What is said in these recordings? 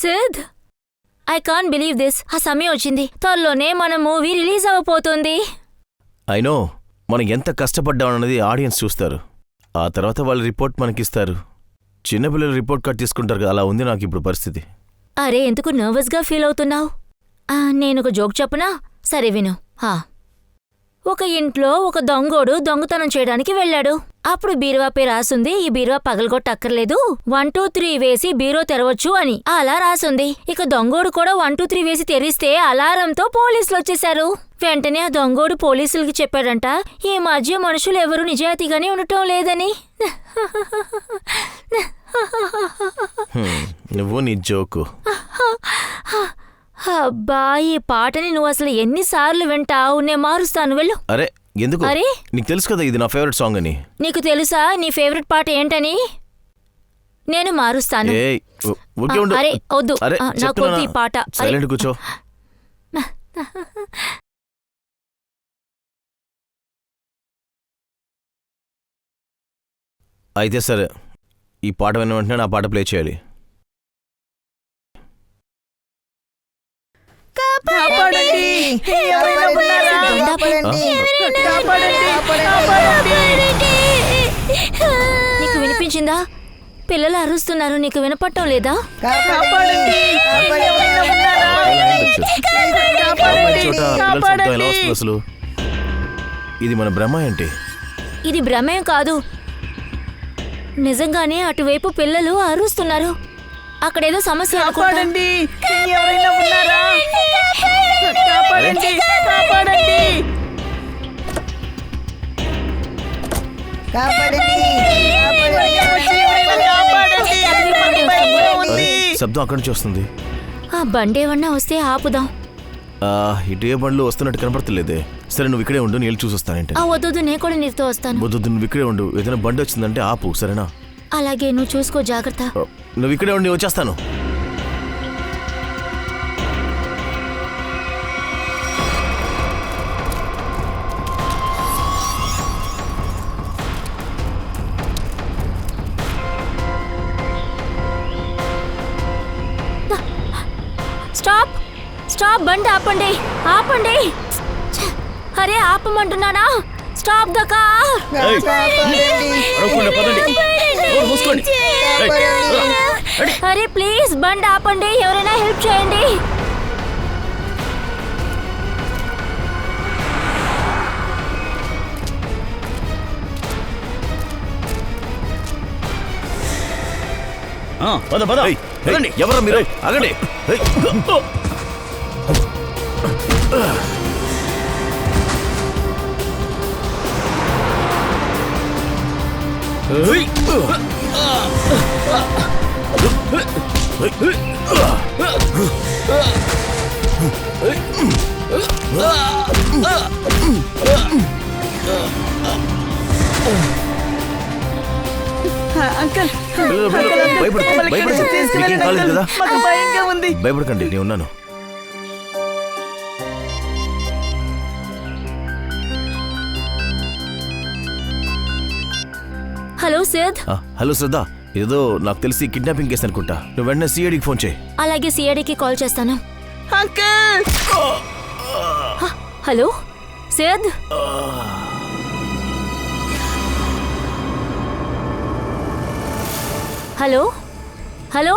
Sid, I can't believe this. ఆ సమయం వచ్చింది. త్వరలోనే మన మూవీ రిలీజ్ అవ్వబోతోంది. అయినో మనం ఎంత కష్టపడ్డామన్నది ఆడియన్స్ చూస్తారు. ఆ తర్వాత వాళ్ళు రిపోర్ట్ మనకిస్తారు. చిన్నపిల్లలు రిపోర్ట్ కార్డ్ తీసుకుంటారు కదా, అలా ఉంది నాకు ఇప్పుడు పరిస్థితి. అరే, ఎందుకు నర్వస్గా ఫీల్ అవుతున్నావు? నేనొక జోక్ చెప్పనా? సరే విను. ఒక ఇంట్లో ఒక దొంగోడు దొంగతనం చేయడానికి వెళ్ళాడు. అప్పుడు బీరువాపై రాసుంది, ఈ బీరువా పగలగొట్టక్కర్లేదు, 1 2 3 వేసి బీరో తెరవచ్చు అని అలా రాసుంది. ఇక దొంగోడు కూడా 1 2 3 వేసి తెరిస్తే అలారంతో పోలీసులు వచ్చేశారు. వెంటనే ఆ దొంగోడు పోలీసులకి చెప్పాడంట, ఈ మధ్య మనుషులు ఎవరూ నిజాయితీగానే ఉండటం లేదని. నువ్వు నీ జోకు. అబ్బా, ఈ పాటని నువ్వు అసలు ఎన్నిసార్లు వింటావు? నేను మారుస్తాను, వెళ్ళు. అరే ఎందుకు? అరే, నీకు తెలుసు కదా ఇది నా ఫేవరెట్ సాంగ్ అని. నీకు తెలుసా నీ ఫేవరెట్ పాట ఏంటని? నేను మారుస్తాను. అరే వద్దు, నాకు వద్దు ఈ పాట. సైలెంట్ కూర్చో. అయితే సరే, ఈ పాట విన్న వెంటనే నా పాట ప్లే చేయాలి. నీకు వినిపించిందా? పిల్లలు అరుస్తున్నారు, నీకు వినపడటం లేదా? అసలు ఇది మన భ్రమ ఏంటి? ఇది భ్రమేం కాదు, నిజంగానే అటువైపు పిల్లలు అరుస్తున్నారు. అక్కడేదో సమస్య. శబ్దం అక్కడి నుంచి వస్తుంది. ఆ బండేవన్నా వస్తే ఆపుదాం. ఇటు ఏ బండ్లు వస్తున్నట్టు కనపడతలేదే. సరే నువ్వు ఇక్కడే ఉండు, నేను చూసొస్తానంటే. వద్దు, నేను కూడా నీతో వస్తాను. వద్దు, నువ్వు ఇక్కడే ఉండు. ఏదైనా బండి వచ్చిందంటే ఆపు, సరేనా? అలాగే, నువ్వు చూసుకో, జాగ్రత్త. నువ్వు ఇక్కడే ఉండి, వచ్చేస్తాను. స్టాప్, స్టాప్, బండి ఆపండి, ఆపండి. అరే ఆపమంటున్నానా? Stop the car. అరే ప్లీజ్ బండి ఆపండి, ఎవరైనా హెల్ప్ చేయండి. ఎవరు మీరు? ఆగండి. భయపడకండి, నేను ఉన్నాను. హలో సిద్. హలో శ్రద్ధ, ఏదో నాకు తెలిసి కిడ్నాపింగ్ కేసు అనుకుంటా. నువ్వు వెంటనే సిఐడికి ఫోన్ చేయి. అలాగే, సిఐడికి కాల్ చేస్తాను. హలో సిద్. హలో హలో,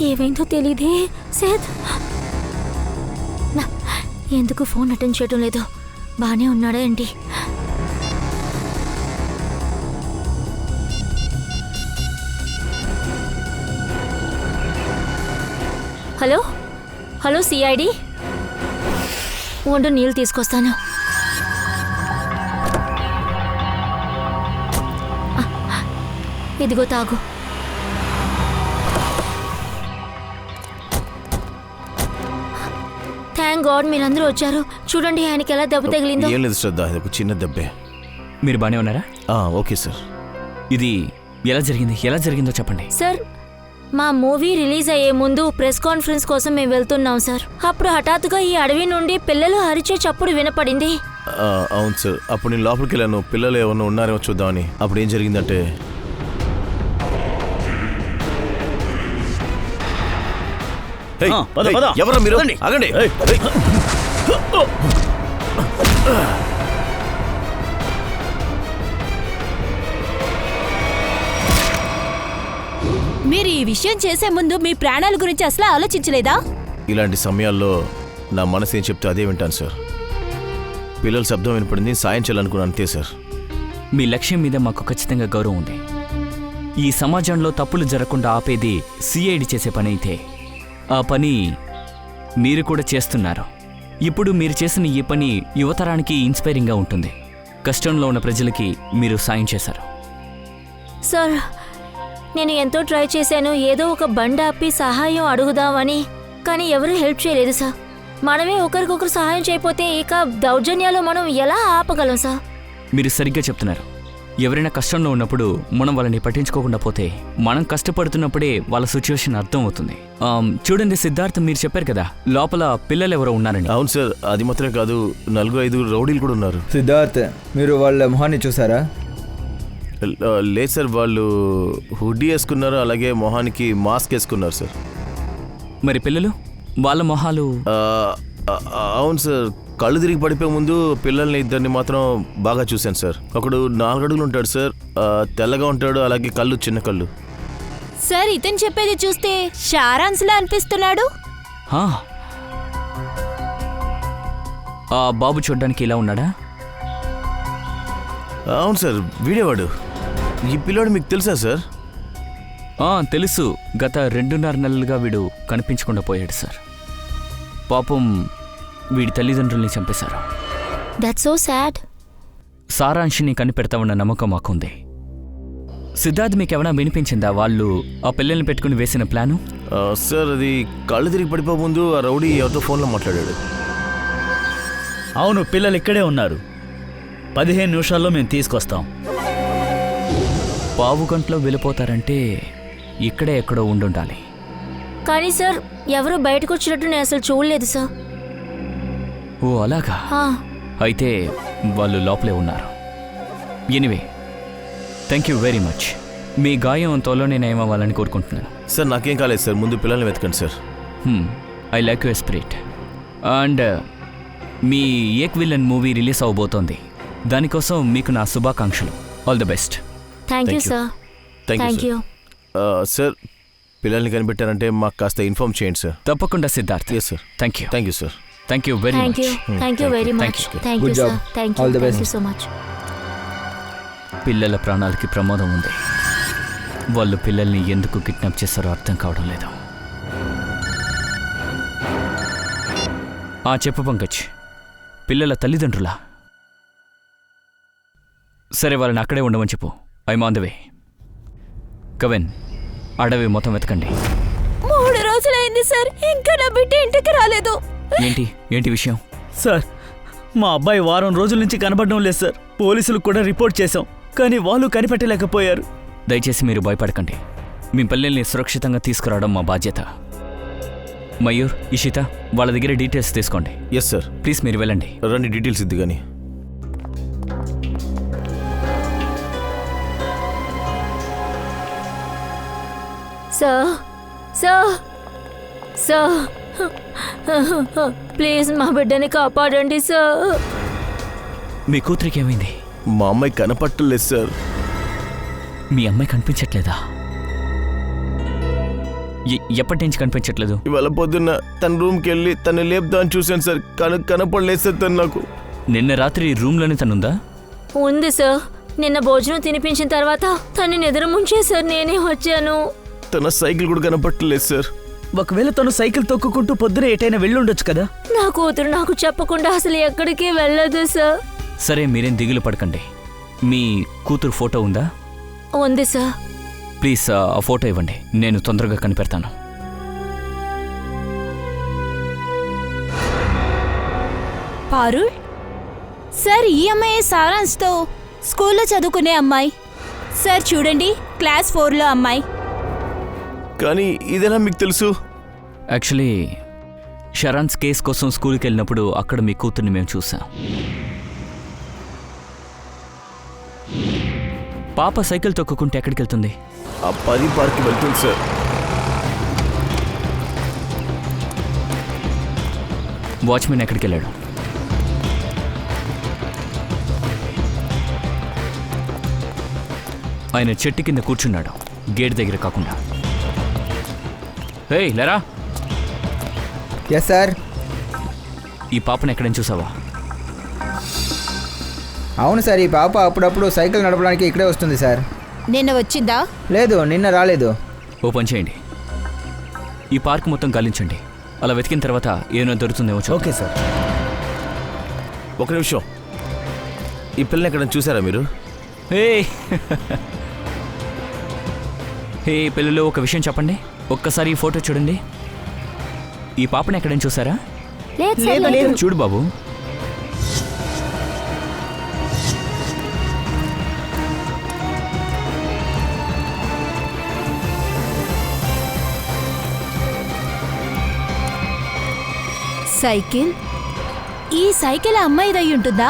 ఏమైందో తెలీదే. సిద్, ఎందుకు ఫోన్ అటెండ్ చేయటం లేదు? బానే ఉన్నాడా ఏంటి? Hello hello, CID. ఉండు, నీళ్ళు తీసుకొస్తాను. ఇదిగో తాగు. థ్యాంక్ గాడ్ మీరందరూ వచ్చారు. చూడండి ఆయనకి ఎలా దెబ్బ తగిలిందో. ఏం లేదు శ్రద్ధ, ఇది ఒక చిన్న దెబ్బే. మీరు బానే ఉన్నారా? Okay sir. ఇది ఎలా జరిగిందో చెప్పండి సార్. మా మూవీ రిలీజ్ అయ్యే ముందు ప్రెస్ కాన్ఫరెన్స్ కోసం మేము వెళ్తున్నాం సార్. అప్పుడు హఠాత్తుగా ఈ అడవి నుండి పిల్లలు అరిచే చప్పుడు వినపడింది. అవును సార్, అప్పుడు నేను లోపలికి వెళ్ళాను, పిల్లలు ఏమన్నా ఉన్నారేమో చూద్దామని. అప్పుడు ఏం జరిగిందంటే ఎవరా మీరు? ఆగండి. మీరు ఈ విషయం చేసే ముందు మీ ప్రాణాల గురించి అసలు ఆలోచించలేదా? ఇలాంటి సమయాల్లో నా మనసు ఏం చెప్తే అదే వింటాను సార్. పిల్లల శబ్దం వినపడింది, సాయం చేయాలనుకున్నాను అంతే సార్. మీ లక్ష్యం మీద మాకు ఖచ్చితంగా గౌరవం ఉంది. ఈ సమాజంలో తప్పులు జరగకుండా ఆపేది సిఐడి చేసే పని అయితే ఆ పని మీరు కూడా చేస్తున్నారు. ఇప్పుడు మీరు చేసిన ఈ పని యువతరానికి ఇన్స్పైరింగ్గా ఉంటుంది. కష్టంలో ఉన్న ప్రజలకి మీరు సాయం చేశారు. సార్, నేను ఎంతో ట్రై చేశాను ఏదో ఒక బండి ఆపి సహాయం అడుగుదామని, కానీ ఎవరూ హెల్ప్ చేయలేదు సార్. మనమే ఒకరికొకరు సహాయం చేయకపోతే ఇక దౌర్జన్యాలు మనం ఎలా ఆపగలం సార్? మీరు సరిగ్గా చెప్తున్నారు. ఎవరైనా కష్టంలో ఉన్నప్పుడు మనం వాళ్ళని పట్టించుకోకుండా పోతే మనం కష్టపడుతున్నప్పుడే వాళ్ళ సిచ్యువేషన్ అర్థం అవుతుంది. చూడండి సిద్ధార్థ్, మీరు చెప్పారు కదా లోపల పిల్లలు ఎవరో ఉన్నారని. అవును సార్, అది మాత్రమే కాదు, 4-5 రౌడీలు కూడా ఉన్నారు. సిద్ధార్థ్, మీరు వాళ్ళ మొహాన్ని చూసారా? లేదు సార్, వాళ్ళు హుడ్డీ వేసుకున్నారు, అలాగే మొహానికి మాస్క్ వేసుకున్నారు సార్. మరి పిల్లలు వాళ్ళ మొహాలు? అవును సార్, కళ్ళు తిరిగి పడిపోయే ముందు పిల్లల్ని ఇద్దరిని మాత్రం బాగా చూశాను సార్. ఒకడు 4 అడుగులు ఉంటాడు సార్, తెల్లగా ఉంటాడు, అలాగే కళ్ళు చిన్న కళ్ళు. సార్, ఇతను చెప్పేది చూస్తే షారాన్స్లా అనిపిస్తున్నాడు. ఆ బాబు చూడ్డానికి ఇలా ఉన్నాడా? అవును సార్, వీడేవాడు. ఈ పిల్లోడు మీకు తెలుసా సార్? తెలుసు. గత 2.5 నెలలుగా వీడు కనిపించకుండా పోయాడు సార్. పాపం వీడి తల్లిదండ్రుల్ని చంపేశారు. That's so sad. సారాంశిని కనిపెడతామన్న నమ్మకం మాకుంది. సిద్ధార్థ్, మీకేమైనా వినిపించిందా వాళ్ళు ఆ పిల్లల్ని పెట్టుకుని వేసిన ప్లాను? సార్, అది కళ్ళు తిరిగి పడిపోయే ముందు ఆ రౌడీ ఎవరితో ఫోన్లో మాట్లాడాడు. అవును, పిల్లలు ఇక్కడే ఉన్నారు. 15 నిమిషాల్లో మేము తీసుకొస్తాం. పావు గంటలో వెళ్ళిపోతారంటే ఇక్కడే ఎక్కడో ఉండుండాలి. కానీ సార్, ఎవరు బయటకు వచ్చినట్టు నేను అసలు చూడలేదు సార్. ఓ అలాగా? అయితే వాళ్ళు లోపలే ఉన్నారు. Anyway, thank you very much. మీ గాయం త్వరలోనే నయమవ్వాలని కోరుకుంటున్నాను. సార్, నాకేం కాలేదు సార్, ముందు పిల్లల్ని వెతకండి sir. I like your spirit. And మీ ఏక్ విలన్ మూవీ రిలీజ్ అవబోతోంది. దానికోసం మీకు నా శుభాకాంక్షలు. All the best. Thank you sir. Thank you sir. పిల్లల్ని కనిపెట్టారంటే మాకు కాస్త ఇన్ఫార్మ్ చేయండి సార్. తప్పకుండా Siddharth. Yes sir. Thank you. Thank you sir. Thank you very much. Thank you very much. Thank you sir. Thank you so much. పిల్లల ప్రాణాలకి ప్రమాదం ఉంది. వాళ్ళు పిల్లల్ని ఎందుకు కిడ్నాప్ చేస్తారో అర్థం కావడం లేదు. చెప్పు పంకజ్, పిల్లల తల్లిదండ్రులా? సరే, వాళ్ళని అక్కడే ఉండమని చెప్పు. I'm on the way. Kavin, అడవి మొత్తం వెతకండి. 3 రోజులైంది సార్, ఇంకా నా బిడ్డ ఇంటికి రాలేదు. ఏంటి విషయం? సార్, మా అబ్బాయి వారం రోజుల నుంచి కనబడడం లేదు సార్. పోలీసులకు కూడా రిపోర్ట్ చేశాం, కానీ వాళ్ళు కనిపెట్టలేకపోయారు. దయచేసి మీరు భయపడకండి. మీ పిల్లల్ని సురక్షితంగా తీసుకురావడం మా బాధ్యత. మయూర్, ఇషిత, వాళ్ళ దగ్గర డీటెయిల్స్ తీసుకోండి. Yes sir. ప్లీజ్ మీరు వెళ్ళండి. రండి, డీటెయిల్స్ ఇద్దు కానీ. సార్, సార్, సార్, ప్లీజ్ మా బిడ్డని కాపాడండి సార్. మీ కూతురికి ఏమైంది? మా అమ్మాయి కనపట్టలేదు సార్. మీ అమ్మాయి కనిపించట్లేదా? ఎప్పటి నుంచి కనిపించట్లేదు? ఇవాళ పొద్దున్న తన రూమ్కి వెళ్ళి తను లేపుదాన్ని చూశాను సార్, కనపడలేదు సార్ తను నాకు. నిన్న రాత్రి రూమ్లోనే తనుందా? ఉంది సార్. నిన్న భోజనం తినిపించిన తర్వాత తను నిద్ర ముంచేసారు, నేనే వచ్చాను. తన సైకిల్ కూడా కనపట్టలేదు సార్. ఒకవేళ తను సైకిల్ తొక్కుకుంటూ పొద్దున ఎటైనా వెళ్ళుండొచ్చు కదా. నా కూతురు నాకు చెప్పకుండా అసలు ఎక్కడికి వెళ్ళదు సార్. సరే, మీరేం దిగులు పడకండి. మీ కూతురు ఫోటో ఉందా? ఉంది సార్. ప్లీజ్ ఆ ఫోటో ఇవ్వండి, నేను తొందరగా కనిపెడతాను. పారుల్ సార్, ఈ అమ్మాయి సారాంశ్తో స్కూల్లో చదువుకునే అమ్మాయి సార్. చూడండి, క్లాస్ 4లో అమ్మాయి. కానీ ఇదెలా మీకు తెలుసు? యాక్చువల్లీ షరాన్స్ కేస్ కోసం స్కూల్కి వెళ్ళినప్పుడు అక్కడ మీ కూతుర్ని మేము చూసాం. పాప సైకిల్ తొక్కుకుంటే ఎక్కడికి వెళ్తుంది? ఆ 10 పార్క్కి వెళ్తుంది సార్. వాచ్మెన్ ఎక్కడికి వెళ్ళాడు? ఆయన చెట్టు కింద కూర్చున్నాడు, గేట్ దగ్గర కాకుండా. హే లేరా, ఎస్ సార్. ఈ పాపను ఎక్కడైనా చూసావా? అవును సార్, ఈ పాప అప్పుడప్పుడు సైకిల్ నడపడానికి ఇక్కడే వస్తుంది సార్. నిన్న వచ్చిందా? లేదు, నిన్న రాలేదు. ఓ పని చేయండి, ఈ పార్క్ మొత్తం గాలించండి. అలా వెతికిన తర్వాత ఏమైనా దొరుకుతుందేమో. Okay sir. ఒక నిమిషం, ఈ పిల్లని ఎక్కడైనా చూసారా మీరు? హే హే పిల్లలు, ఒక విషయం చెప్పండి. ఒక్కసారి ఈ ఫోటో చూడండి. ఈ పాపని ఎక్కడైనా చూసారా? లేదు. చూడు బాబు. సైకిల్? ఈ సైకిల్ ఆ అమ్మాయిదై ఉంటుందా?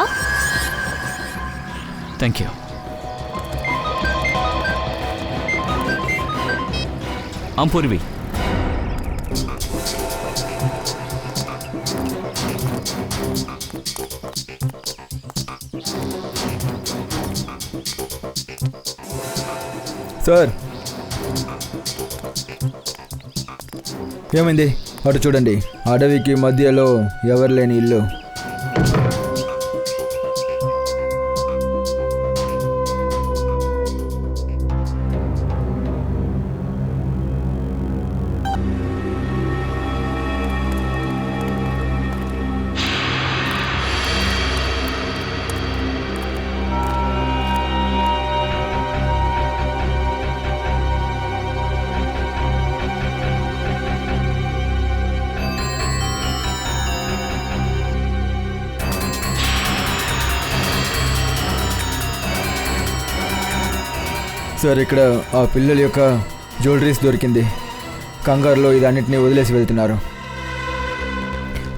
Thank you. అంపూర్వి, సార్ ఏమైంది? అటు చూడండి, అడవికి మధ్యలో ఎవరు లేని ఇల్లు. సార్, ఇక్కడ ఆ పిల్లల యొక్క జ్యువెలరీస్ దొరికింది. కంగారులో ఇదన్నిటినీ వదిలేసి వెళ్తున్నారు.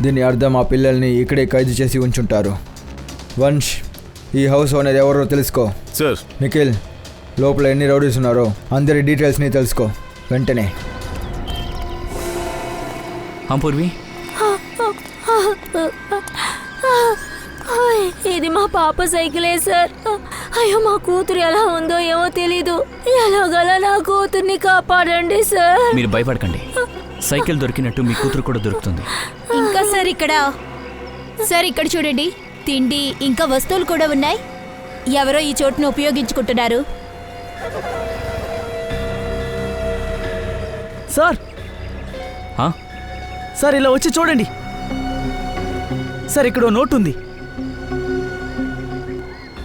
దీని అర్థం ఆ పిల్లల్ని ఇక్కడే ఖైదు చేసి ఉంచుంటారు. వంశ్, ఈ హౌస్ ఓనర్ ఎవరో తెలుసుకో. సార్. నిఖిల్, లోపల ఎన్ని రౌడీస్ ఉన్నారో అందరి డీటెయిల్స్ని తెలుసుకో వెంటనే. అంపూర్వి, ఇది మా పాప సైకిలే సార్. అయ్యో, మా కూతురు ఎలా ఉందో ఏమో తెలీదు. ఎలాగలా నా కూతుర్ని కాపాడండి సార్. మీరు భయపడకండి, సైకిల్ దొరికినట్టు మీ కూతురు కూడా దొరుకుతుంది. ఇంకా సార్ ఇక్కడ చూడండి, తిండి ఇంకా వస్తువులు కూడా ఉన్నాయి. ఎవరో ఈ చోటును ఉపయోగించుకుంటున్నారు. సార్ ఆ? సార్, ఇలా వచ్చి చూడండి సార్. ఇక్కడ ఓ నోట్ ఉంది.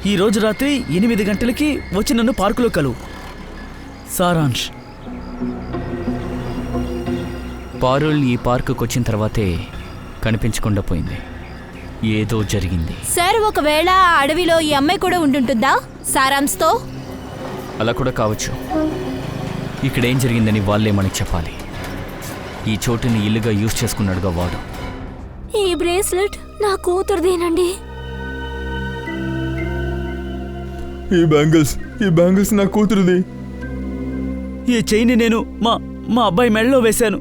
ఈ రోజు రాత్రి 8 గంటలకి వచ్చి నన్ను పార్కులో కలువు. సారాంష్. పారుల్ ఈ పార్కుకు వచ్చిన తర్వాతే కనిపించకుండా పోయింది. ఏదో జరిగింది. సార్, ఒకవేళ ఆ అడవిలో ఈ అమ్మాయి కూడా ఉండుంటుందా సారాంశ్తో? అలా కూడా కావచ్చు. ఇక్కడేం జరిగిందని వాళ్ళే మనకి చెప్పాలి. ఈ చోటుని ఇల్లుగా యూజ్ చేసుకున్నాడుగా వాడు. ఈ బ్రేస్లెట్ నా కూతురుదేనండి. ఈ బ్యాంగిల్స్ నా కూతురుది. ఈ చైన్ని నేను మా అబ్బాయి మెడలో వేశాను.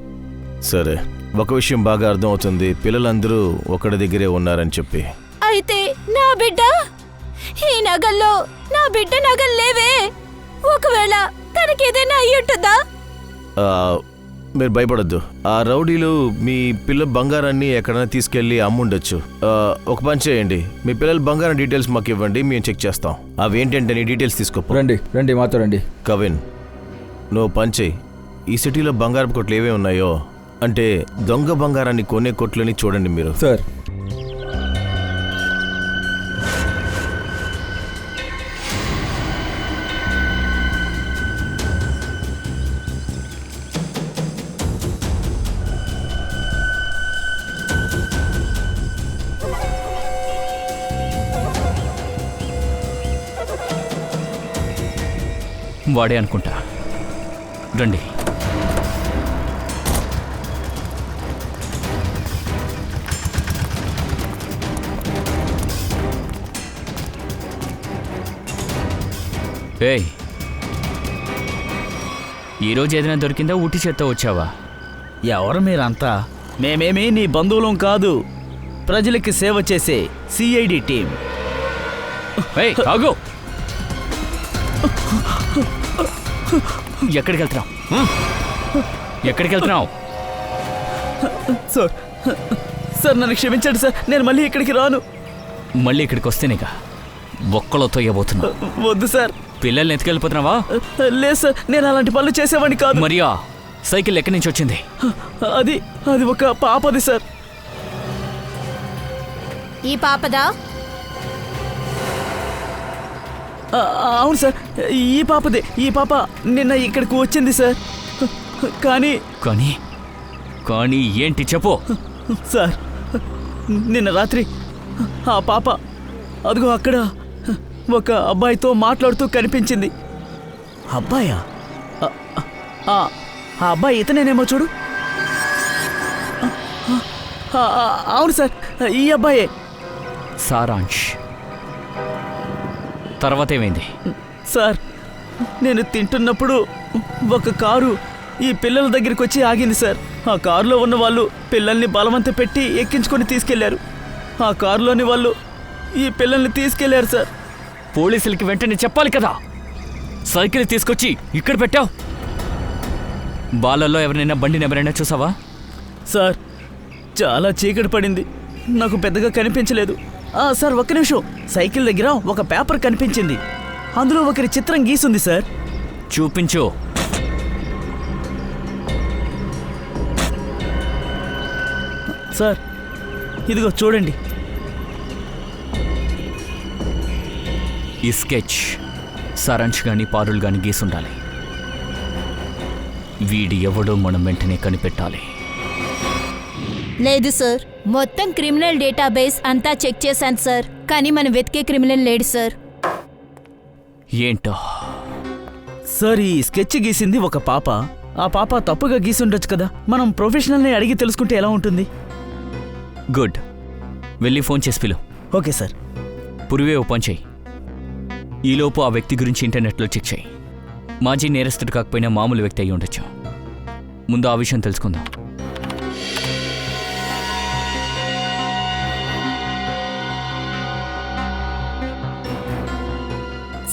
సరే, ఒక విషయం బాగా అర్థం అవుతుంది. పిల్లలందరూ ఒకడి దగ్గరే ఉన్నారని చెప్పి. అయితే నా బిడ్డ ఈ నగల్లో, నా బిడ్డ నగలు లేవే. ఒకవేళ తనకేదైనా అయ్యి ఉంటుందా? మీరు భయపడొద్దు. ఆ రౌడీలు మీ పిల్లల బంగారాన్ని ఎక్కడైనా తీసుకెళ్లి అమ్ముండొచ్చు. ఒక పని చేయండి, మీ పిల్లల బంగారం డీటెయిల్స్ మాకు ఇవ్వండి, మేము చెక్ చేస్తాం. అవి ఏంటంటే నీ డీటెయిల్స్ తీసుకోపో. రండి మాతో రండి. కవిన్, నువ్వు పని చేయి. ఈ సిటీలో బంగారపు కొట్లు ఏవే ఉన్నాయో, అంటే దొంగ బంగారాన్ని కొనే కొట్లని చూడండి మీరు. సార్, వాడే అనుకుంటా. రండి. ఏయ్, ఈరోజు ఏదైనా దొరికిందా? ఉట్టి చేత్తో వచ్చావా? ఎవరు మీరంతా? మేమేమీ నీ బంధువులం కాదు, ప్రజలకి సేవ చేసే సిఐడి టీం. ఏయ్, ఆగు! ఎక్కడికి వెళ్తున్నావు? ఎక్కడికి వెళ్తున్నావు? సార్ సార్ నన్ను క్షమించండి సార్, నేను మళ్ళీ ఇక్కడికి రాను. మళ్ళీ ఇక్కడికి వస్తేనేగా ఒక్కలతో ఇవ్వబోతున్నా. వద్దు సార్. పిల్లల్ని ఎత్తుకెళ్ళిపోతున్నావా? లేదు సార్, నేను అలాంటి పనులు చేసేవాడిని కాదు. మరియా, సైకిల్ ఎక్కడి నుంచి వచ్చింది? అది అది ఒక పాపది సార్. ఈ పాపదా? అవును సార్, ఈ పాపదే. ఈ పాప నిన్న ఇక్కడికి వచ్చింది సార్. కానీ కానీ కానీ ఏంటి చెప్పు. సార్, నిన్న రాత్రి ఆ పాప అదిగో అక్కడ ఒక అబ్బాయితో మాట్లాడుతూ కనిపించింది. అబ్బాయా? ఆ అబ్బాయి ఇతనేనేమో చూడు. అవును సార్, ఈ అబ్బాయే. సారాంష్, తర్వాత ఏమైంది? సార్, నేను తింటున్నప్పుడు ఒక కారు ఈ పిల్లల దగ్గరికి వచ్చి ఆగింది సార్. ఆ కారులో ఉన్న వాళ్ళు పిల్లల్ని బలవంత పెట్టి ఎక్కించుకొని తీసుకెళ్లారు. ఆ కారులోని వాళ్ళు ఈ పిల్లల్ని తీసుకెళ్లారు సార్. పోలీసులకి వెంటనే చెప్పాలి కదా. సైకిల్ తీసుకొచ్చి ఇక్కడ పెట్టావు. బాలల్లో ఎవరైనా బండిని ఎవరైనా చూసావా? సార్, చాలా చీకటి పడింది, నాకు పెద్దగా కనిపించలేదు. సార్, ఒక్క నిమిషం. సైకిల్ దగ్గర ఒక పేపర్ కనిపించింది, అందులో ఒకరి చిత్రం గీసుంది సార్. చూపించు. సార్, ఇదిగో చూడండి. ఈ స్కెచ్ సారాంష్ గాని పారుల్ గాని గీసుండాలి. వీడి ఎవడో మనం వెంటనే కనిపెట్టాలి. లేదు సార్, మొత్తం క్రిమినల్ డేటాబేస్ అంతా చెక్ చేశాను సార్, కానీ మనం వెతికే క్రిమినల్ లేడు సార్. ఏంటో సార్, ఈ స్కెచ్ గీసింది ఒక పాప. ఆ పాప తప్పుగా గీసుండొచ్చు కదా. మనం ప్రొఫెషనల్ని అడిగి తెలుసుకుంటే ఎలా ఉంటుంది? గుడ్. వెళ్ళి ఫోన్ చేసి పిలు. Okay sir. పురివే ఓపెన్ చేయి. ఈలోపు ఆ వ్యక్తి గురించి ఇంటర్నెట్లో చెక్ చేయి. మాజీ నేరస్తుడు కాకపోయినా మామూలు వ్యక్తి అయి ఉండొచ్చు. ముందు ఆ విషయం తెలుసుకుందాం.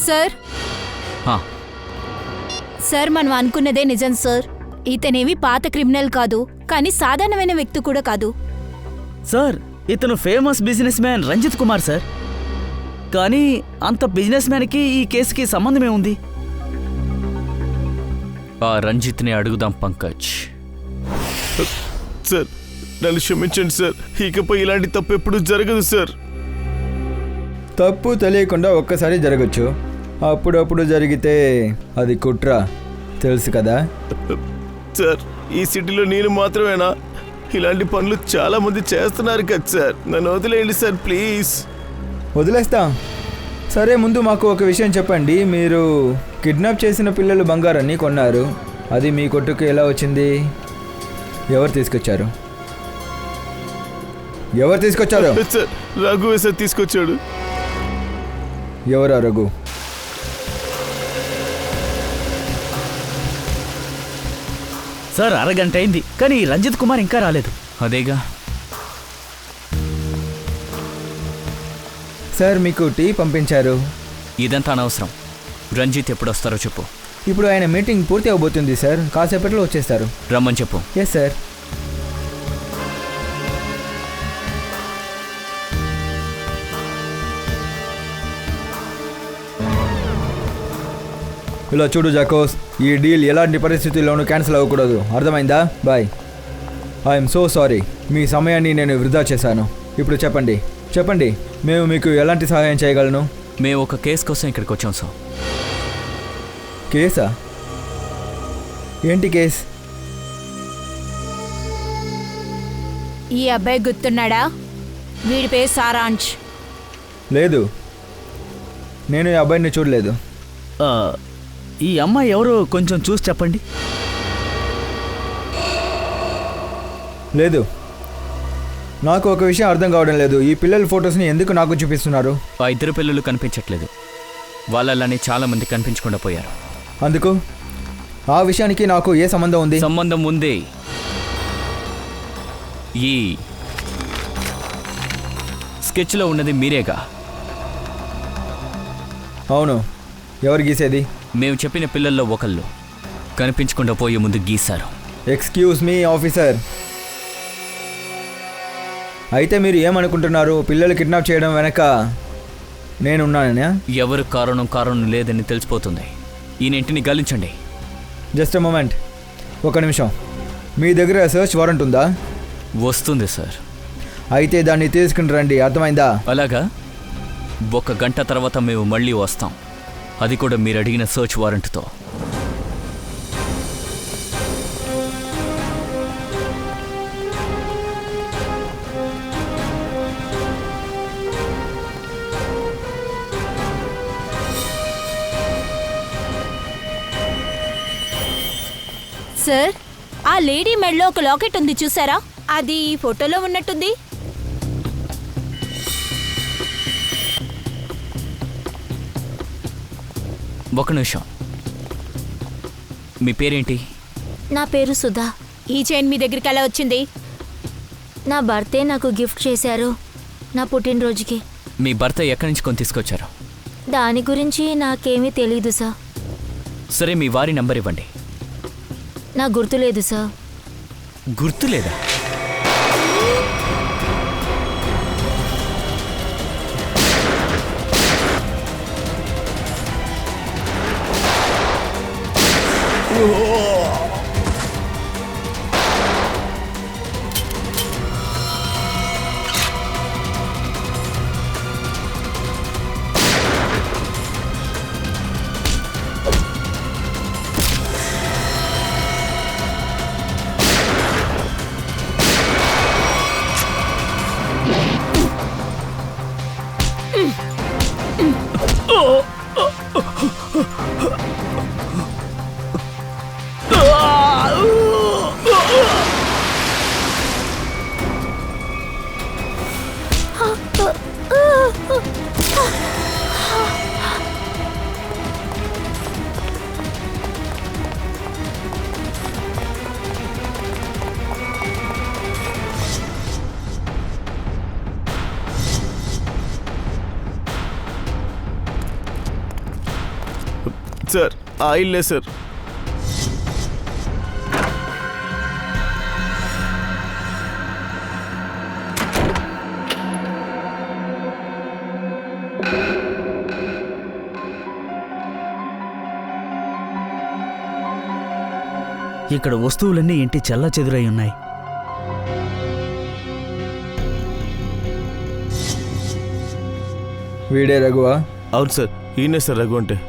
సార్ హా, సార్, మనం అనుకున్నదే నిజం సార్. ఇతనేవి పాత క్రిమినల్ కాదు, కానీ సాధారణమైన వ్యక్తి కూడా కాదు. సార్, ఇతను famous businessman Ranjith Kumar sir. కానీ అంత బిజినెస్ మ్యాన్కి ఈ కేసుకి సంబంధమే ఉంది. ఆ రంజిత్ని అడుగుదాం పంకజ్. సార్, నన్ను క్షమించండి సార్, ఇకపై ఇలాంటి తప్పు ఎప్పుడు జరగదు సార్. తప్పు తెలియకుండా ఒక్కసారి జరగచ్చు, అప్పుడప్పుడు జరిగితే అది కుట్ర, తెలుసు కదా. సార్, ఈ సిటీలో నేను మాత్రమేనా? ఇలాంటి పనులు చాలా మంది చేస్తున్నారు కదా సార్. నన్ను వదిలేయండి సార్, ప్లీజ్. వదిలేస్తాం. సరే, ముందు మాకు ఒక విషయం చెప్పండి. మీరు కిడ్నాప్ చేసిన పిల్లలు బంగారాన్ని కొన్నారు, అది మీ కొట్టుకు ఎలా వచ్చింది? ఎవరు తీసుకొచ్చారు? ఎవరు తీసుకొచ్చారు? సార్, రఘువే సార్ తీసుకొచ్చాడు. ఎవరా రఘు? సార్, అరగంట అయింది, కానీ రంజిత్ కుమార్ ఇంకా రాలేదు. అదేగా. సార్, మీకు టీ పంపించారు. ఇదంతా అనవసరం. రంజిత్ ఎప్పుడు వస్తారో చెప్పు. ఇప్పుడు ఆయన మీటింగ్ పూర్తి అవబోతుంది సార్, కాసేపట్లో వచ్చేస్తారు. రమ్మని చెప్పు. Yes sir. ఇలా చూడు జాకోస్, ఈ డీల్ ఎలాంటి పరిస్థితుల్లోనూ క్యాన్సిల్ అవ్వకూడదు, అర్థమైందా? బాయ్. ఐఎమ్ సో సారీ, మీ సమయాన్ని నేను వృధా చేశాను. ఇప్పుడు చెప్పండి, మేము మీకు ఎలాంటి సహాయం చేయగలను? మేము ఒక కేసు కోసం ఇక్కడికి వచ్చాం సార్. కేసా? ఏంటి కేస్? ఈ అబ్బాయి గుర్తున్నాడా? వీడి పేరు సారాంష్. లేదు, నేను ఈ అబ్బాయిని చూడలేదు. ఈ అమ్మాయి ఎవరో కొంచెం చూసి చెప్పండి. లేదు, నాకు ఒక విషయం అర్థం కావడం లేదు. ఈ పిల్లల ఫొటోస్ని ఎందుకు నాకు చూపిస్తున్నారు? ఆ ఇద్దరు పిల్లలు కనిపించట్లేదు. వాళ్ళలానే చాలామంది కనిపించకుండా పోయారు. అందుకు ఆ విషయానికి నాకు ఏ సంబంధం ఉంది? సంబంధం ఉంది. ఈ స్కెచ్లో ఉన్నది మీరేగా? అవును. ఎవరు గీసేది? మేము చెప్పిన పిల్లల్లో ఒకళ్ళు కనిపించకుండా పోయే ముందు గీశారు. ఎక్స్క్యూజ్ మీ ఆఫీసర్, అయితే మీరు ఏమనుకుంటున్నారు? పిల్లలు కిడ్నాప్ చేయడం వెనక నేనున్నాననే? ఎవరు కారణం లేదని తెలిసిపోతుంది. ఈయన ఇంటిని గాలించండి. జస్ట్ ఎ మూమెంట్, ఒక నిమిషం. మీ దగ్గర సర్చ్ వారెంట్ ఉందా? వస్తుంది సార్. అయితే దాన్ని తీసుకుని రండి, అర్థమైందా? అలాగా? 1 గంట తర్వాత మేము మళ్ళీ వస్తాం, అది కూడా మీరు అడిగిన సర్చ్ వారెంట్తో. సార్, ఆ లేడీ మెడలో ఒక లాకెట్ ఉంది, చూసారా? అది ఈ ఫోటోలో ఉన్నట్టుంది. ఒక నిమిషం, మీ పేరేంటి? నా పేరు సుధా. ఈ చైన్ మీ దగ్గరికి ఎలా వచ్చింది? నా భర్తే నాకు గిఫ్ట్ చేశారు నా పుట్టినరోజుకి. మీ భర్త ఎక్కడి నుంచి కొని తీసుకొచ్చారు? దాని గురించి నాకేమీ తెలీదు సార్. సరే, మీ వారి నంబర్ ఇవ్వండి. నా గుర్తులేదు సార్. గుర్తులేదా? సార్, ఆయిల్ లేదు సార్. ఇక్కడ వస్తువులన్నీ ఇంటి చెల్లా చెదురై ఉన్నాయి. వీడే రఘువా? అవును సార్, ఈయనే సార్ రఘు అంటే.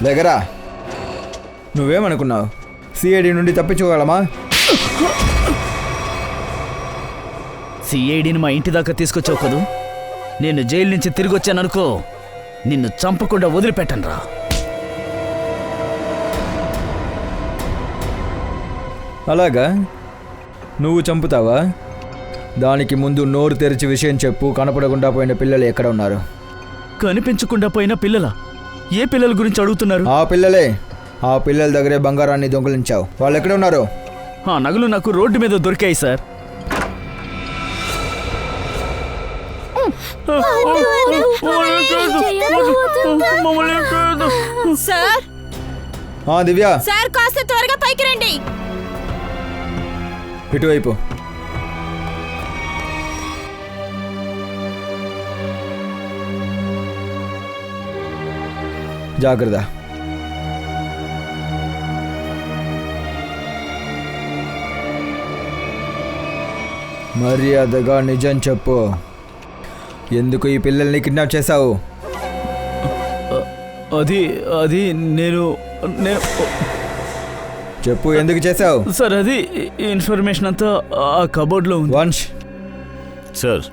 దగ్గరా నువ్వేమనుకున్నావు? సిఐడి నుండి తప్పించుకోగలమా? సిఐడిని మా ఇంటి దాకా తీసుకొచ్చావు కదూ. నేను జైలు నుంచి తిరిగి వచ్చాననుకో, నిన్ను చంపకుండా వదిలిపెట్టను రా. అలాగా? నువ్వు చంపుతావా? దానికి ముందు నోరు తెరిచి విషయం చెప్పు. కనపడకుండా పోయిన పిల్లలు ఎక్కడ ఉన్నారు? కనిపించకుండా పోయిన పిల్లల? ఏ పిల్లల గురించి అడుగుతున్నారు? ఆ పిల్లలే. ఆ పిల్లల దగ్గరే బంగారాన్ని దొంగిలించావు. వాళ్ళు ఎక్కడ ఉన్నారు? ఆ నగలు నాకు రోడ్డు మీద దొరికాయి సార్. సార్, దివ్య, సార్ కాస్త త్వరగా పైకి రండి. జాగ్రత్త. మర్యాదగా నిజం చెప్పు. ఎందుకు ఈ పిల్లల్ని కిడ్నాప్ చేశావు? అది అది నేను చెప్పు, ఎందుకు చేశావు? సార్ అది ఇన్ఫర్మేషన్ అంతా ఆ కబోర్డ్లో ఉంది. వంశ్, సార్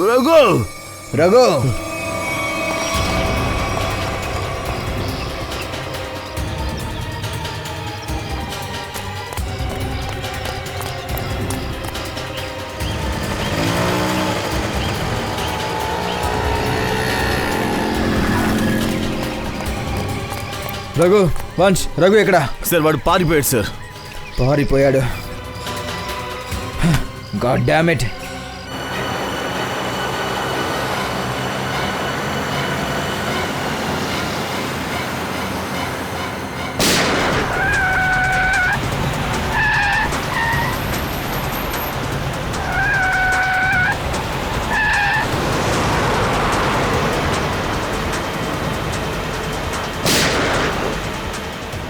రఘు రఘు, రఘు, వంశ్, రఘు ఎక్కడ? సార్ వాడు పారిపోయాడు సార్. పారిపోయాడు. God damn it.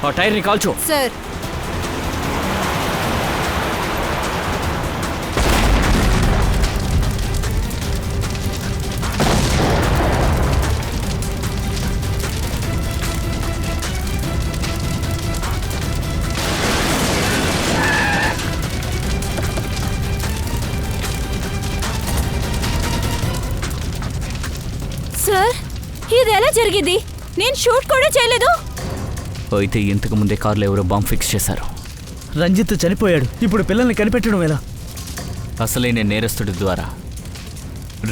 ఆ టైర్ని కాల్చు. సార్ సార్ ఇది ఎలా జరిగింది? నేను షూట్ కూడా చేయలేదు. అయితే ఇంతకు ముందే కార్లో ఎవరో బాంబ్ ఫిక్స్ చేశారు. రంజిత్ చనిపోయాడు. ఇప్పుడు పిల్లల్ని కనిపెట్టడం ఎలా? అసలైన నేరస్తుడి ద్వారా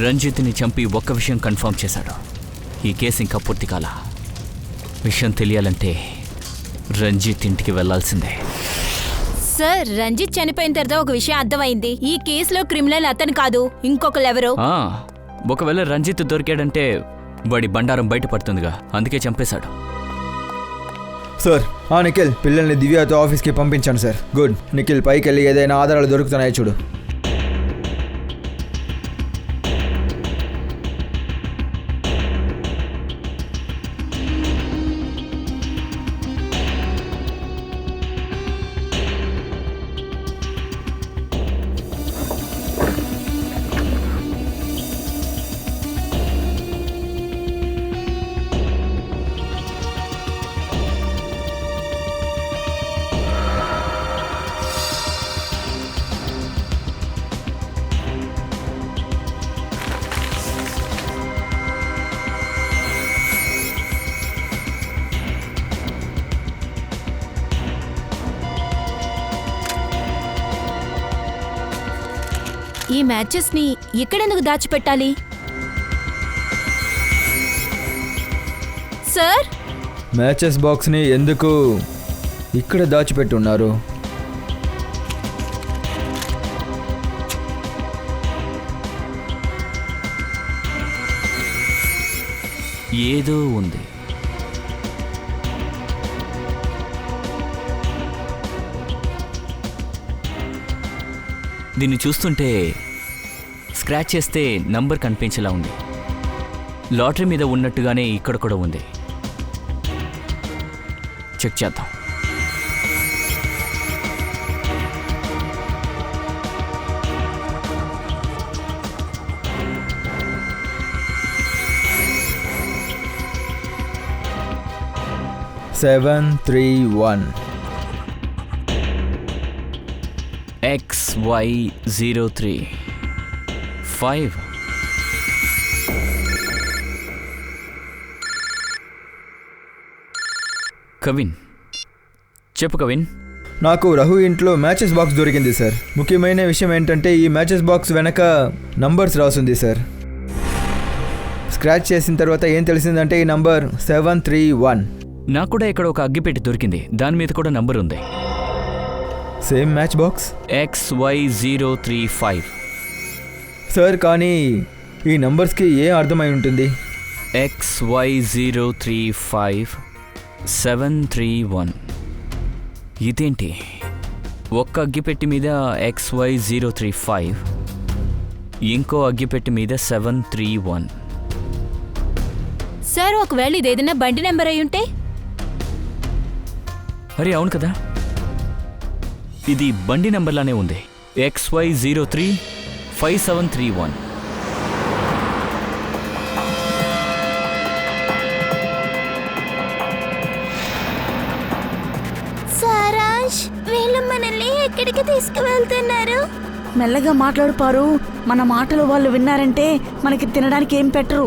రంజిత్ని చంపి ఒక్క విషయం కన్ఫర్మ్ చేశాడు. ఈ కేసు ఇంకా పూర్తి కాల. విషయం తెలియాలంటే రంజిత్ ఇంటికి వెళ్లాల్సిందే. సార్ రంజిత్ చనిపోయిన తర్వాత ఒక విషయం అర్థమైంది. ఈ కేసులో క్రిమినల్ అతను కాదు, ఇంకొకరెవరో. ఒకవేళ రంజిత్ దొరికాడంటే వాడి బండారం బయటపడుతుందిగా, అందుకే చంపేశాడు. సార్, నిఖిల్, పిల్లల్ని దివ్యతో ఆఫీస్కి పంపించాను సార్. గుడ్. నిఖిల్, పైకి వెళ్ళి ఏదైనా ఆధారాలు దొరుకుతున్నాయో చూడు. ఈ మ్యాచెస్ ని ఇక్కడెందుకు దాచిపెట్టాలి? సార్, మ్యాచెస్ బాక్స్ని ఎందుకు ఇక్కడ దాచిపెట్టున్నారు? ఏదో ఉంది. దీన్ని చూస్తుంటే స్క్రాచ్ చేస్తే నంబర్ కనిపించేలా ఉంది. లాటరీ మీద ఉన్నట్టుగానే ఇక్కడ కూడా ఉంది. చెక్ చేద్దాం. Seven 3-1 XY03-5. కవిన్, చెప్పు కవిన్. నాకు రఘు ఇంట్లో మ్యాచెస్ బాక్స్ దొరికింది సార్. ముఖ్యమైన విషయం ఏంటంటే ఈ మ్యాచెస్ బాక్స్ వెనక నంబర్స్ రాసుంది సార్. స్క్రాచ్ చేసిన తర్వాత ఏం తెలిసిందంటే ఈ నంబర్ 731. నాకు కూడా ఇక్కడ ఒక అగ్గిపెట్టి దొరికింది, దాని మీద కూడా నంబర్ ఉంది. Same match box XY035. Sir, కానీ ఈ నంబర్స్కి ఏం అర్థమై ఉంటుంది? XY035-731. ఇదేంటి ఒక్క అగ్గిపెట్టి మీద XY035, ఇంకో అగ్గిపెట్టి మీద 731. సార్ ఒకవేళ ఇదేదైనా బండి నెంబర్ అయి ఉంటే? అరే అవును కదా, ఇది బండి నెంబర్లానే ఉంది. XY035731. సారాంష్, వీళ్ళు మనల్ని ఎక్కడికి తీసుకువెళ్తున్నారు? మెల్లగా మాట్లాడు పారు. మన మాటలు వాళ్ళు విన్నారంటే మనకి తినడానికి ఏం పెట్టరు.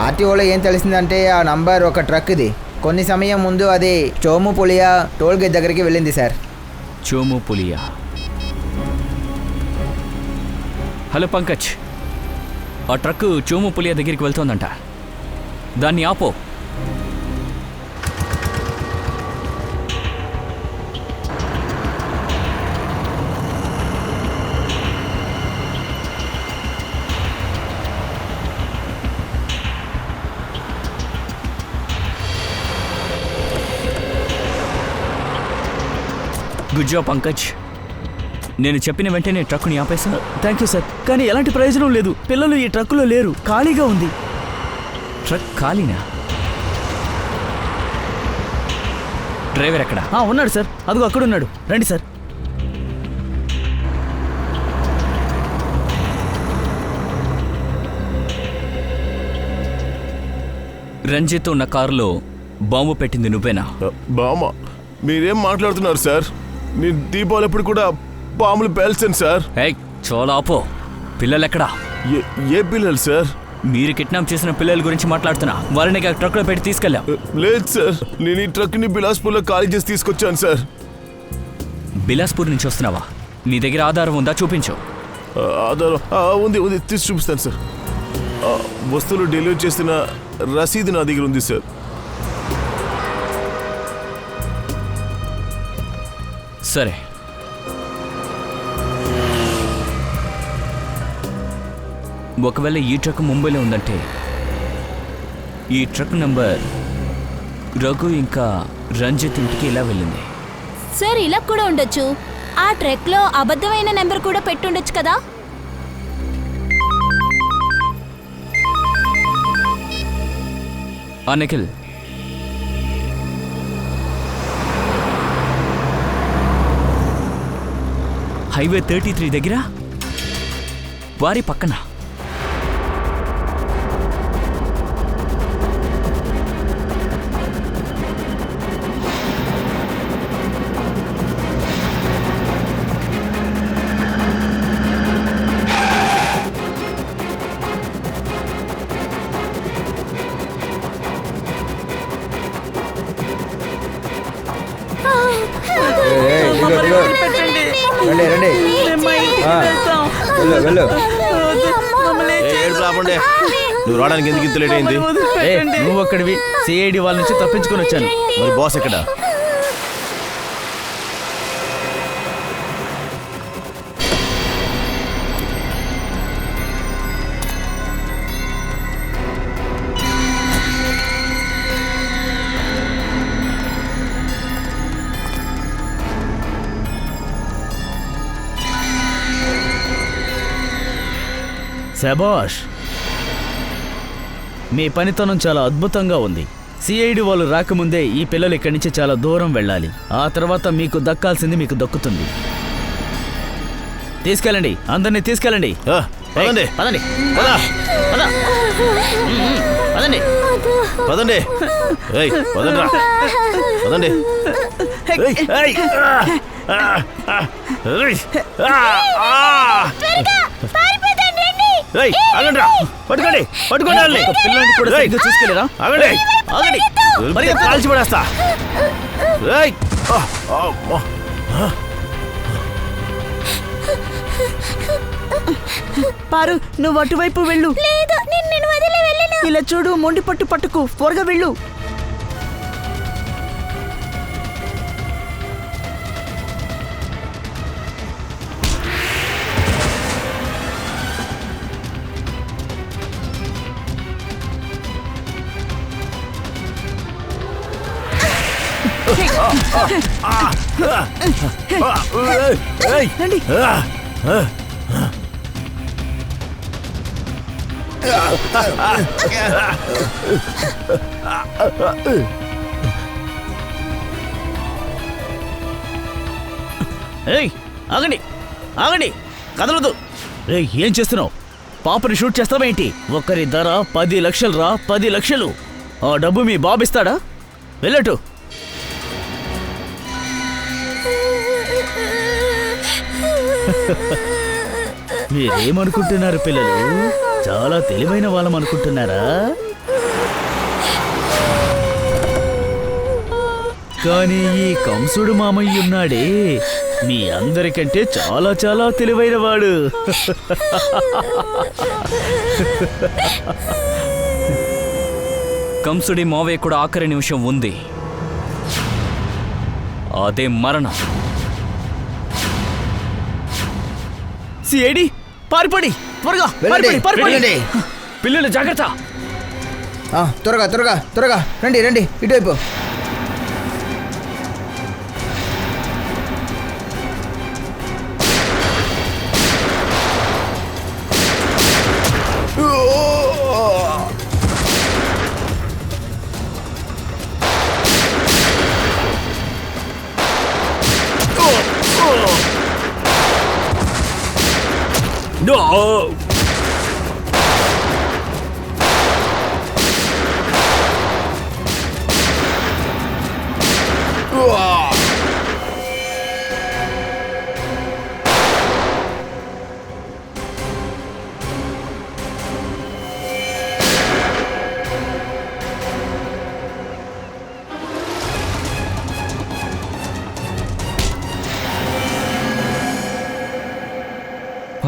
ఆర్టీఓలో ఏం తెలిసిందంటే ఆ నంబర్ ఒక ట్రక్ది. కొన్ని సమయం ముందు అది చోముపులియా టోల్ గేట్ దగ్గరికి వెళ్ళింది సార్. చోముపులియా. హలో పంకజ్, ఆ ట్రక్ చోముపులియా దగ్గరికి వెళ్తోందంట. దాన్ని ఆపో. Good job Pankaj. నేను చెప్పిన వెంటనే ట్రక్కుని ఆపేసా. Thank you sir. కానీ ఎలాంటి ప్రయోజనం లేదు. పిల్లలు ఈ ట్రక్కులో లేరు, ఖాళీగా ఉంది. ట్రక్ ఖాళీనా? డ్రైవర్ ఎక్కడా? ఉన్నాడు సార్, అదిగో అక్కడున్నాడు. రండి సార్. రంజిత్ ఉన్న కారులో బాంబు పెట్టింది నువ్వేనా? బామ్మ, మీరేం మాట్లాడుతున్నారు సార్? నేను దీపావళి కూడా బాంబులు పేల్చాను సార్. ఏయ్, చాలా ఆపో. పిల్లలెక్కడా? ఏ పిల్లలు సార్? మీరు కిడ్నాప్ చేసిన పిల్లల గురించి మాట్లాడుతున్నా. వారిని ట్రక్లో పెట్టి తీసుకెళ్ళాం. లేదు సార్, నేను ఈ ట్రక్ని బిలాస్పూర్లో ఖాళీ చేసి తీసుకొచ్చాను సార్. బిలాస్పూర్ నుంచి వస్తున్నావా? నీ దగ్గర ఆధారం ఉందా? చూపించు. ఆధారం ఉంది, తీసి చూపిస్తాను సార్. వస్తువులు డెలివరీ చేసిన రసీదు నా దగ్గర ఉంది సార్. సరే, ఒకవేళ ఈ ట్రక్ ముంబైలో ఉందంటే ఈ ట్రక్ నంబర్ రఘు ఇంకా రంజిత్ ఇంటికి ఇలా వెళ్ళింది. సార్ ఇలా కూడా ఉండొచ్చు. ఆ ట్రెక్లో అబద్ధమైన నెంబర్ కూడా పెట్టుండొచ్చు కదా. నిఖిల్, హైవే 33 దగ్గర వారి పక్కన రండి రండి. వెళ్ళు వెళ్ళు. నువ్వు రావడానికి ఎందుకు ఇంత లేట్ అయింది? నువ్వు అక్కడివి. సిఐడి వాళ్ళ నుంచి తప్పించుకొని వచ్చాను. మరి బాస్ ఎక్కడ? శభాష్, మీ పనితనం చాలా అద్భుతంగా ఉంది. సిఐడి వాళ్ళు రాకముందే ఈ పిల్లలు ఇక్కడి నుంచి చాలా దూరం వెళ్ళాలి. ఆ తర్వాత మీకు దక్కాల్సింది మీకు దక్కుతుంది. తీసుకెళ్ళండి, అందరినీ తీసుకెళ్ళండి. పదండి పదండి పదండి పదండి. పదండి పదండి. పట్టుకోండి పట్టుకోండి. పిల్లల్ని కూడా సరిగ్గా చూసుకెళ్ళరా? ఆగండి ఆగండి, మరి కాల్చి పడేస్తా. పారు, నువ్వు అటువైపు వెళ్ళు. లేదు, నిన్ను వదిలి వెళ్ళను. ఇలా చూడు, మొండి పట్టు పట్టుకు, త్వరగా వెళ్ళు. రండి. ఏయ్ ఆగండి ఆగండి కదలదు. ఏయ్ ఏం చేస్తున్నావు? పాపని షూట్ చేస్తావేంటి? ఒక్కరి ధర 10 లక్షలు రా, 10 లక్షలు. ఆ డబ్బు మీ బాబిస్తాడా? వెళ్ళటు. మీరేమనుకుంటున్నారు పిల్లలు? చాలా తెలివైన వాళ్ళం అనుకుంటున్నారా? కానీ ఈ కంసుడు మామయ్య ఉన్నాడే, మీ అందరికంటే చాలా చాలా తెలివైన వాడు. కంసుడి మావయ్య కూడా ఆఖరి నిమిషం ఉంది, అదే మరణం. సిఐడి పారిపడి, త్వరగా పారిపడి, పారిపడి. వెళ్ళండి. పిల్లలు జాగ్రత్త. త్వరగా త్వరగా త్వరగా రండి రండి ఇటువైపు. No!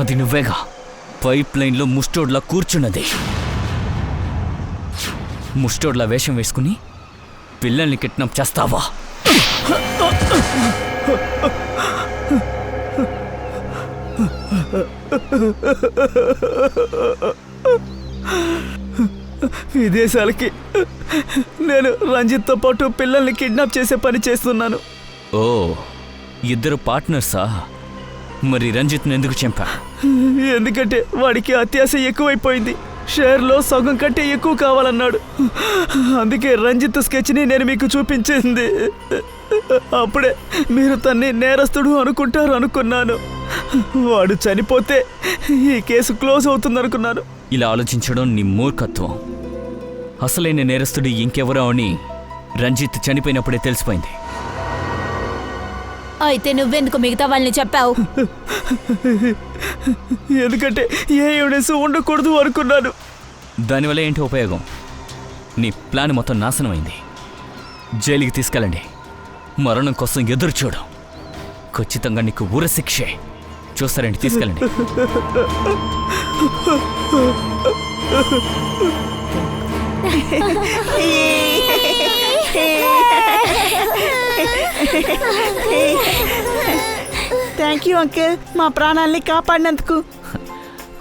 అది నువ్వేగా పైప్ లైన్లో ముస్టోడ్లా కూర్చున్నది. ముస్టోడ్లా వేషం వేసుకుని పిల్లల్ని కిడ్నాప్ చేస్తావా? విదేశాలకి నేను రంజిత్తో పాటు పిల్లల్ని కిడ్నాప్ చేసే పని చేస్తున్నాను. ఓ, ఇద్దరు పార్ట్నర్సా? మరి రంజిత్ను ఎందుకు చంపా? ఎందుకంటే వాడికి అత్యాశ ఎక్కువైపోయింది. షేర్లో సగం కంటే ఎక్కువ కావాలన్నాడు. అందుకే రంజిత్ స్కెచ్ని నేను మీకు చూపించింది. అప్పుడే మీరు తన్ని నేరస్తుడు అనుకుంటారు అనుకున్నాను. వాడు చనిపోతే ఈ కేసు క్లోజ్ అవుతుంది అనుకున్నాను. ఇలా ఆలోచించడం నీ మూర్ఖత్వం. అసలైన నేరస్తుడు ఇంకెవరో అని రంజిత్ చనిపోయినప్పుడే తెలిసిపోయింది. అయితే నువ్వెందుకు మిగతా వాళ్ళని చెప్పావు? ఎందుకంటే ఏ ఎవిడెన్స్ ఉండకూడదు అనుకున్నాను. దానివల్ల ఏంటి ఉపయోగం? నీ ప్లాన్ మొత్తం నాశనమైంది. జైలుకి తీసుకెళ్ళండి. మరణం కోసం ఎదురు చూడు. ఖచ్చితంగా నీకు ఉరశిక్షే. చూస్తారండి, తీసుకెళ్ళండి. థ్యాంక్ యూ అంకిల్, మా ప్రాణాల్ని కాపాడినందుకు.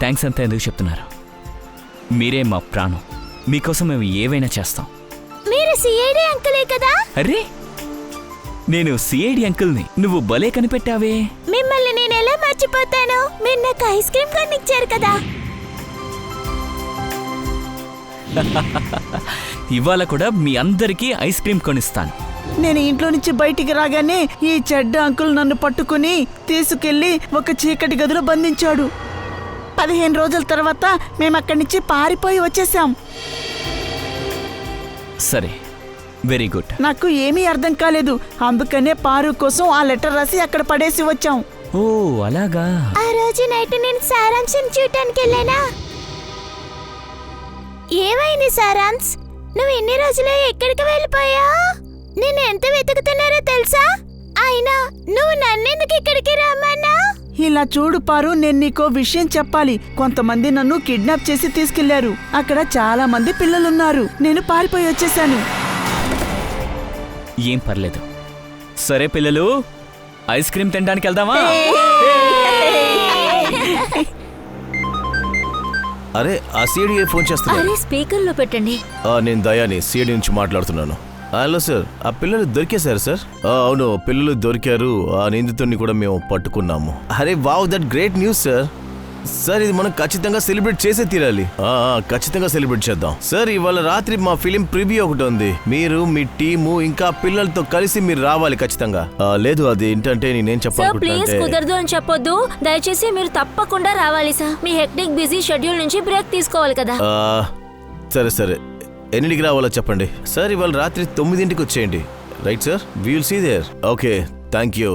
థ్యాంక్స్ అంతా ఎందుకు చెప్తున్నారు? మీరే మా ప్రాణం. మీకోసం మేము ఏవైనా చేస్తాం. మీరు సిఐడి అంకులే కదా? అరే, నేను సిఐడి అంకుల్ని. నువ్వు భలే కనిపెట్టావే. మిమ్మల్ని నేను ఎలా మర్చిపోతాను? మీరు నాకు ఐస్ క్రీమ్ కొనిచ్చారు కదా. ఇవాళ కూడా మీ అందరికీ ఐస్ క్రీమ్ కొనిస్తాను. నేను ఇంట్లో నుంచి బయటికి రాగానే ఈ చెడ్డ అంకుల్ నన్ను పట్టుకుని తీసుకెళ్లి ఒక చీకటి గదిలో బంధించాడు. 15 రోజుల తర్వాత మేము అక్కడి నుంచి పారిపోయి వచ్చేసాం. సరే, వెరీ గుడ్. నాకు ఏమీ అర్థం కాలేదు. అందుకనే పారు కోసం ఆ లెటర్ రాసి అక్కడ పడేసి వచ్చాం. ఓ అలాగా. ఆ రోజు నైట్ నేను సారాంశం చూడటానికి వెళ్ళానా? ఏమైంది సారాంశ్? నువ్వు ఎన్ని రోజులు ఎక్కడికి వెళ్ళిపోయా? నేను ఎంత వెతుకుతున్నారో తెలుసా? అయినా నువ్వు నన్నెందుకు ఇక్కడికి రమ్మన్నా? ఇలా చూడు పారు, నేను నీకో విషయం చెప్పాలి. కొంతమంది నన్ను కిడ్నాప్ చేసి తీసుకెళ్లారు. అక్కడ చాలా మంది పిల్లలున్నారు. నేను పారిపోయి వచ్చేసాను. ఏం పర్లేదు. సరే పిల్లలు, ఐస్ క్రీమ్ తినడానికి వెళ్దామా? అరే, ఆ సిఐడి ఫోన్ చేస్తున్నా. అరే, స్పీకర్లో పెట్టండి. నేను దయాని సిఐడి నుంచి మాట్లాడుతున్నాను. హలో సార్, ఆ పిల్లలు దొరికేశారు సార్. అవును, పిల్లలు దొరికారు. ఆ నిందితుడిని కూడా మేము పట్టుకున్నాము. అరే wow, that great news sir. Sir, ఇది మనం ఖచ్చితంగా సెలబ్రేట్ చేసే తీరాలి. ఖచ్చితంగా సెలబ్రేట్ చేద్దాం సార్. ఇవాళ రాత్రి మా ఫిలిం ప్రివ్యూ ఒకటి ఉంది. మీరు మీ టీము ఇంకా పిల్లలతో కలిసి మీరు రావాలి ఖచ్చితంగా. లేదు, అది ఏంటంటే నేనేం సార్ ప్లీజ్ చెప్పాలనుకుంటున్నా కుదరదు అని చెప్పొద్దు. దయచేసి మీరు తప్పకుండా రావాలి సార్. మీ హెక్టిక్ బిజీ షెడ్యూల్ నుంచి బ్రేక్ తీసుకోవాలి కదా. సరే సరే, ఎన్నింటికి రావాలో చెప్పండి సార్. ఇవాళ రాత్రి 9ంటికి వచ్చేయండి. Right sir, we will see there. Okay, thank you.